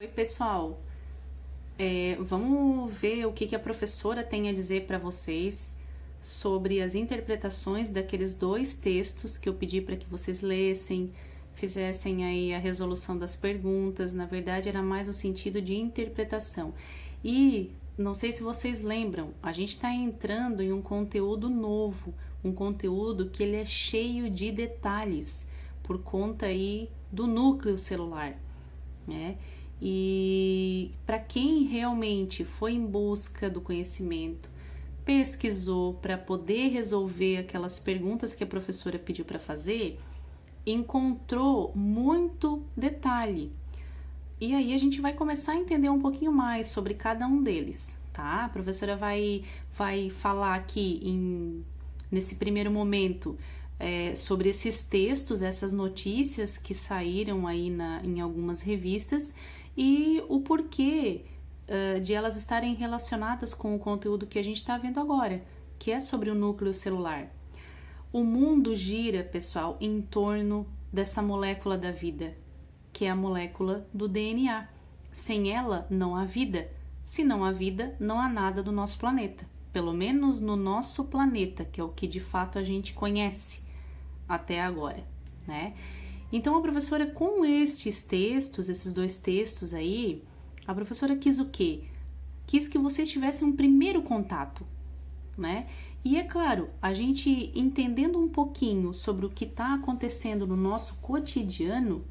Oi, pessoal. Vamos ver o que a professora tem a dizer para vocês sobre as interpretações daqueles dois textos que eu pedi para que vocês lessem, fizessem aí a resolução das perguntas. Na verdade, era mais no sentido de interpretação. E não sei se vocês lembram, a gente está entrando em um conteúdo novo, um conteúdo que ele é cheio de detalhes por conta aí do núcleo celular, né? E para quem realmente foi em busca do conhecimento, pesquisou para poder resolver aquelas perguntas que a professora pediu para fazer, encontrou muito detalhe. E aí a gente vai começar a entender um pouquinho mais sobre cada um deles, tá? A professora vai falar aqui nesse primeiro momento sobre esses textos, essas notícias que saíram aí em algumas revistas e o porquê de elas estarem relacionadas com o conteúdo que a gente está vendo agora, que é sobre o núcleo celular. O mundo gira, pessoal, em torno dessa molécula da vida, que é a molécula do DNA. Sem ela, não há vida. Se não há vida, não há nada do nosso planeta. Pelo menos no nosso planeta, que é o que de fato a gente conhece até agora, né? Então a professora, com estes textos, esses dois textos aí, a professora quis o quê? Quis que vocês tivessem um primeiro contato, né? E é claro, a gente entendendo um pouquinho sobre o que está acontecendo no nosso cotidiano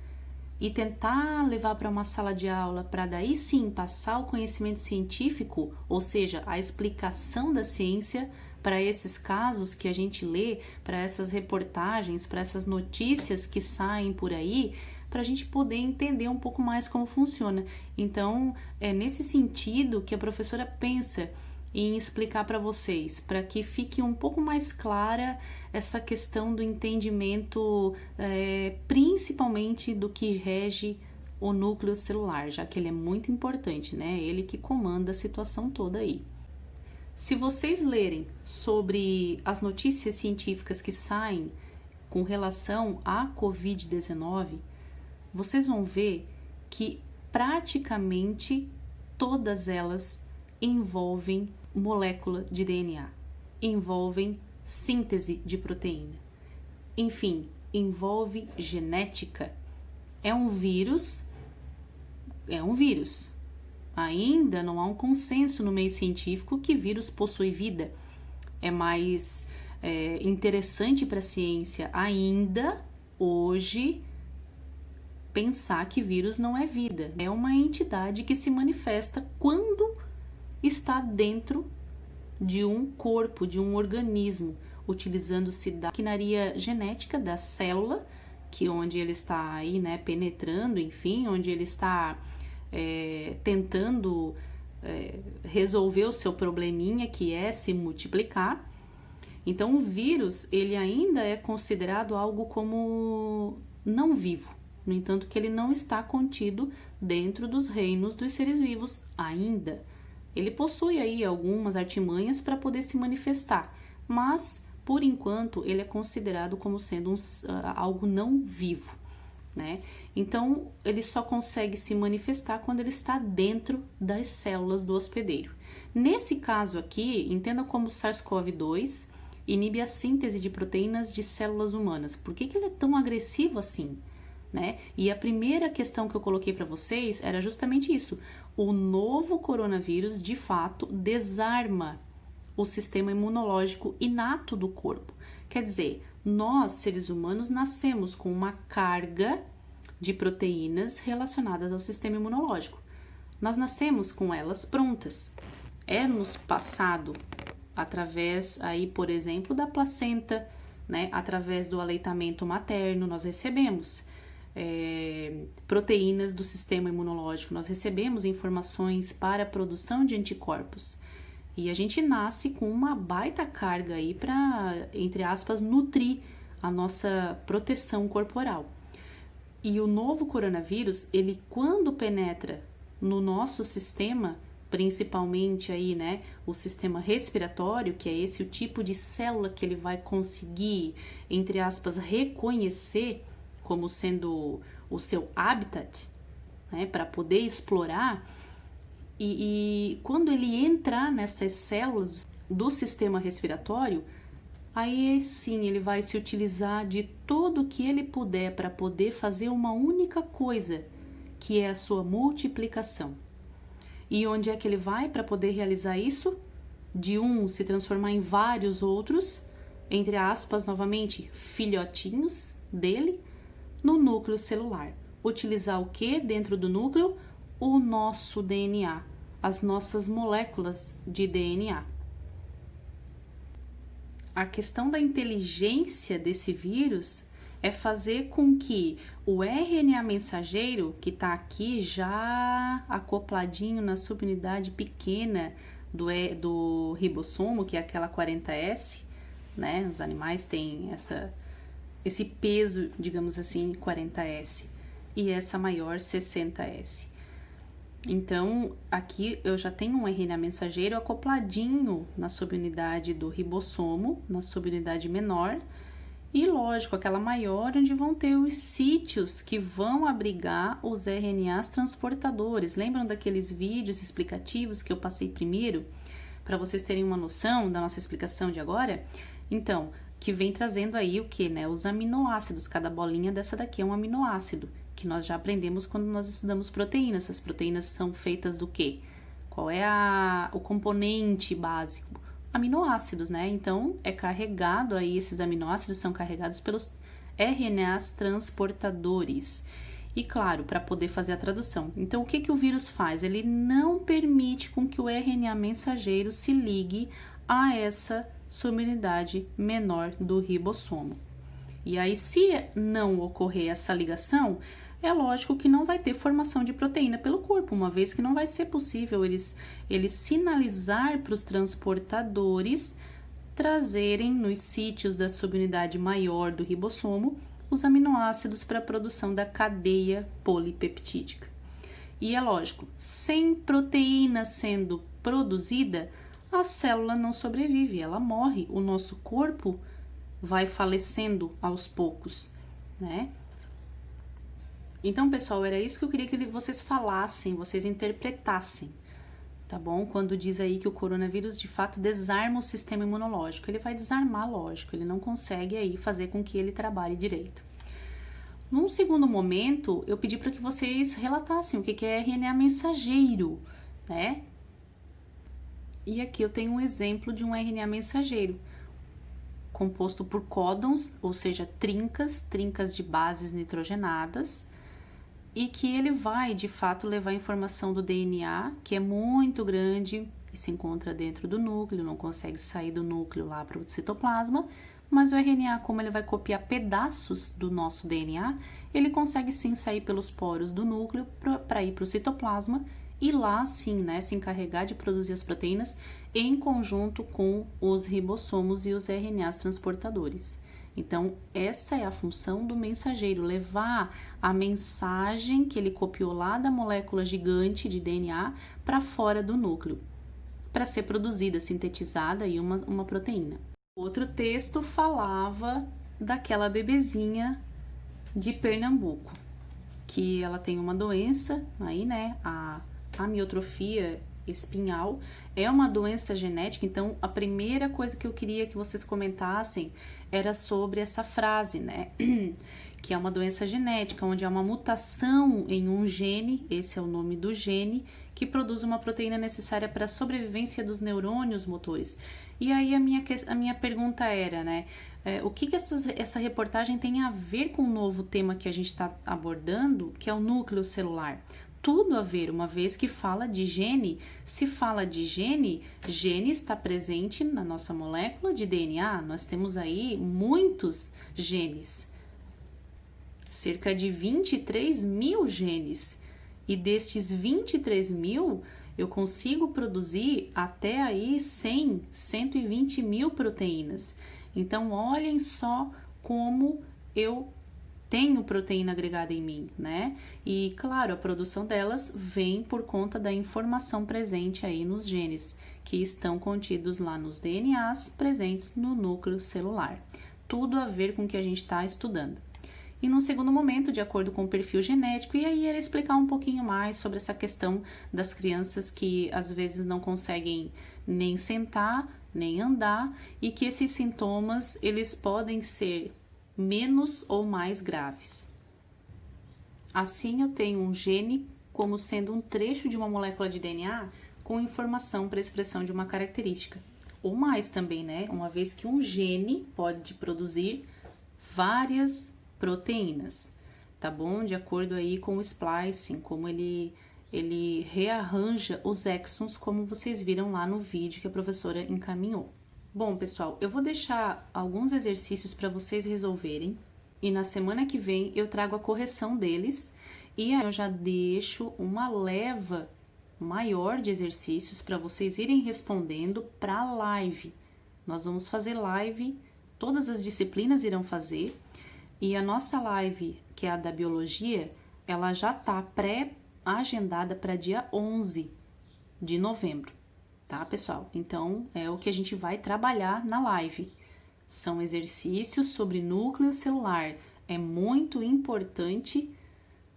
e tentar levar para uma sala de aula para daí sim passar o conhecimento científico, ou seja, a explicação da ciência para esses casos que a gente lê, para essas reportagens, para essas notícias que saem por aí, para a gente poder entender um pouco mais como funciona. Então, é nesse sentido que a professora pensa em explicar para vocês, para que fique um pouco mais clara essa questão do entendimento, principalmente do que rege o núcleo celular, já que ele é muito importante, né? Ele que comanda a situação toda aí. Se vocês lerem sobre as notícias científicas que saem com relação à Covid-19, vocês vão ver que praticamente todas elas envolvem molécula de DNA, envolvem síntese de proteína, enfim, envolve genética. É um vírus. Ainda não há um consenso no meio científico que vírus possui vida. É mais interessante para a ciência ainda hoje pensar que vírus não é vida. É uma entidade que se manifesta quando está dentro de um corpo, de um organismo, utilizando-se da maquinaria genética da célula, que onde ele está aí, né, penetrando, enfim, onde ele está tentando resolver o seu probleminha, que é se multiplicar. Então, o vírus, ele ainda é considerado algo como não vivo. No entanto, que ele não está contido dentro dos reinos dos seres vivos ainda. Ele possui aí algumas artimanhas para poder se manifestar, mas, por enquanto, ele é considerado como sendo algo não vivo, né? Então, ele só consegue se manifestar quando ele está dentro das células do hospedeiro. Nesse caso aqui, entenda como o SARS-CoV-2 inibe a síntese de proteínas de células humanas. Por que ele é tão agressivo assim? Né? E a primeira questão que eu coloquei para vocês era justamente isso. O novo coronavírus, de fato, desarma o sistema imunológico inato do corpo. Quer dizer, nós, seres humanos, nascemos com uma carga de proteínas relacionadas ao sistema imunológico. Nós nascemos com elas prontas. É-nos passado através, aí, por exemplo, da placenta, né? Através do aleitamento materno, nós recebemos proteínas do sistema imunológico, nós recebemos informações para a produção de anticorpos. E a gente nasce com uma baita carga aí para, entre aspas, nutrir a nossa proteção corporal. E o novo coronavírus, ele quando penetra no nosso sistema, principalmente aí, né, o sistema respiratório, que é esse o tipo de célula que ele vai conseguir, entre aspas, reconhecer como sendo o seu habitat, né, para poder explorar. E quando ele entrar nessas células do sistema respiratório, aí sim ele vai se utilizar de tudo que ele puder para poder fazer uma única coisa, que é a sua multiplicação. E onde é que ele vai para poder realizar isso? De um se transformar em vários outros, entre aspas, novamente, filhotinhos dele, no núcleo celular. Utilizar o que dentro do núcleo? O nosso DNA, as nossas moléculas de DNA. A questão da inteligência desse vírus é fazer com que o RNA mensageiro, que está aqui já acopladinho na subunidade pequena do ribossomo, que é aquela 40S, né? Os animais têm esse peso, digamos assim, 40S, e essa maior 60S. Então, aqui eu já tenho um RNA mensageiro acopladinho na subunidade do ribossomo, na subunidade menor, e lógico, aquela maior, onde vão ter os sítios que vão abrigar os RNAs transportadores. Lembram daqueles vídeos explicativos que eu passei primeiro, para vocês terem uma noção da nossa explicação de agora? Então, que vem trazendo aí o que, né? Os aminoácidos, cada bolinha dessa daqui é um aminoácido, que nós já aprendemos quando nós estudamos proteínas. Essas proteínas são feitas do quê? Qual é o componente básico? Aminoácidos, né? Então, é carregado aí, esses aminoácidos são carregados pelos RNAs transportadores. E claro, para poder fazer a tradução. Então, o que o vírus faz? Ele não permite com que o RNA mensageiro se ligue a essa subunidade menor do ribossomo. E aí, se não ocorrer essa ligação, é lógico que não vai ter formação de proteína pelo corpo, uma vez que não vai ser possível eles sinalizar para os transportadores trazerem nos sítios da subunidade maior do ribossomo os aminoácidos para a produção da cadeia polipeptídica. E é lógico, sem proteína sendo produzida, a célula não sobrevive, ela morre, o nosso corpo vai falecendo aos poucos, né? Então, pessoal, era isso que eu queria que vocês falassem, vocês interpretassem, tá bom? Quando diz aí que o coronavírus, de fato, desarma o sistema imunológico. Ele vai desarmar, lógico, ele não consegue aí fazer com que ele trabalhe direito. Num segundo momento, eu pedi para que vocês relatassem o que é RNA mensageiro, né? E aqui eu tenho um exemplo de um RNA mensageiro, composto por códons, ou seja, trincas de bases nitrogenadas, e que ele vai, de fato, levar a informação do DNA, que é muito grande e se encontra dentro do núcleo, não consegue sair do núcleo lá para o citoplasma, mas o RNA, como ele vai copiar pedaços do nosso DNA, ele consegue sim sair pelos poros do núcleo para ir para o citoplasma e lá sim, né, se encarregar de produzir as proteínas em conjunto com os ribossomos e os RNAs transportadores. Então, essa é a função do mensageiro, levar a mensagem que ele copiou lá da molécula gigante de DNA para fora do núcleo, para ser produzida, sintetizada aí uma proteína. Outro texto falava daquela bebezinha de Pernambuco, que ela tem uma doença aí, né, a amiotrofia espinhal, é uma doença genética. Então, a primeira coisa que eu queria que vocês comentassem era sobre essa frase, né, que é uma doença genética, onde há uma mutação em um gene, esse é o nome do gene, que produz uma proteína necessária para a sobrevivência dos neurônios motores. E aí a minha pergunta era, né, o que essa reportagem tem a ver com o novo tema que a gente está abordando, que é o núcleo celular? Tudo a ver, uma vez que fala de gene. Se fala de gene, gene está presente na nossa molécula de DNA. Nós temos aí muitos genes, cerca de 23 mil genes, e destes 23 mil eu consigo produzir até aí 100, 120 mil proteínas. Então olhem só como eu tenho proteína agregada em mim, né? E claro, a produção delas vem por conta da informação presente aí nos genes, que estão contidos lá nos DNAs presentes no núcleo celular. Tudo a ver com o que a gente está estudando. e num segundo momento, de acordo com o perfil genético, e aí era explicar um pouquinho mais sobre essa questão das crianças que às vezes não conseguem nem sentar, nem andar, e que esses sintomas, eles podem ser menos ou mais graves. Assim, eu tenho um gene como sendo um trecho de uma molécula de DNA com informação para expressão de uma característica. Ou mais também, né? Uma vez que um gene pode produzir várias proteínas, tá bom? De acordo aí com o splicing, como ele rearranja os exons, como vocês viram lá no vídeo que a professora encaminhou. Bom, pessoal, eu vou deixar alguns exercícios para vocês resolverem e na semana que vem eu trago a correção deles e aí eu já deixo uma leva maior de exercícios para vocês irem respondendo para a live. Nós vamos fazer live, todas as disciplinas irão fazer, e a nossa live, que é a da biologia, ela já está pré-agendada para dia 11 de novembro, tá, pessoal? Então, é o que a gente vai trabalhar na live. São exercícios sobre núcleo celular. É muito importante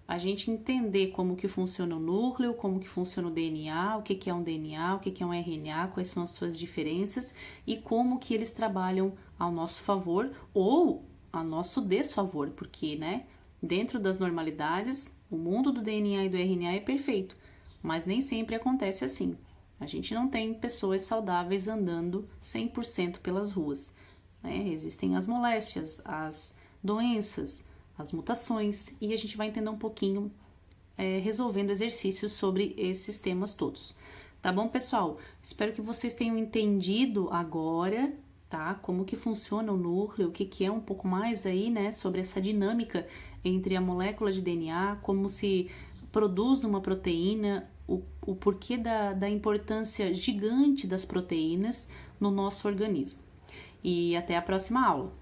a gente entender como que funciona o núcleo, como que funciona o DNA, o que que é um DNA, o que que é um RNA, quais são as suas diferenças e como que eles trabalham ao nosso favor ou a nosso desfavor, porque, né, dentro das normalidades, o mundo do DNA e do RNA é perfeito, mas nem sempre acontece assim. A gente não tem pessoas saudáveis andando 100% pelas ruas, né? Existem as moléstias, as doenças, as mutações, e a gente vai entender um pouquinho resolvendo exercícios sobre esses temas todos. Tá bom, pessoal? Espero que vocês tenham entendido agora, tá? Como que funciona o núcleo, o que que é um pouco mais aí, né? Sobre essa dinâmica entre a molécula de DNA, como se produz uma proteína, o porquê da importância gigante das proteínas no nosso organismo. E até a próxima aula!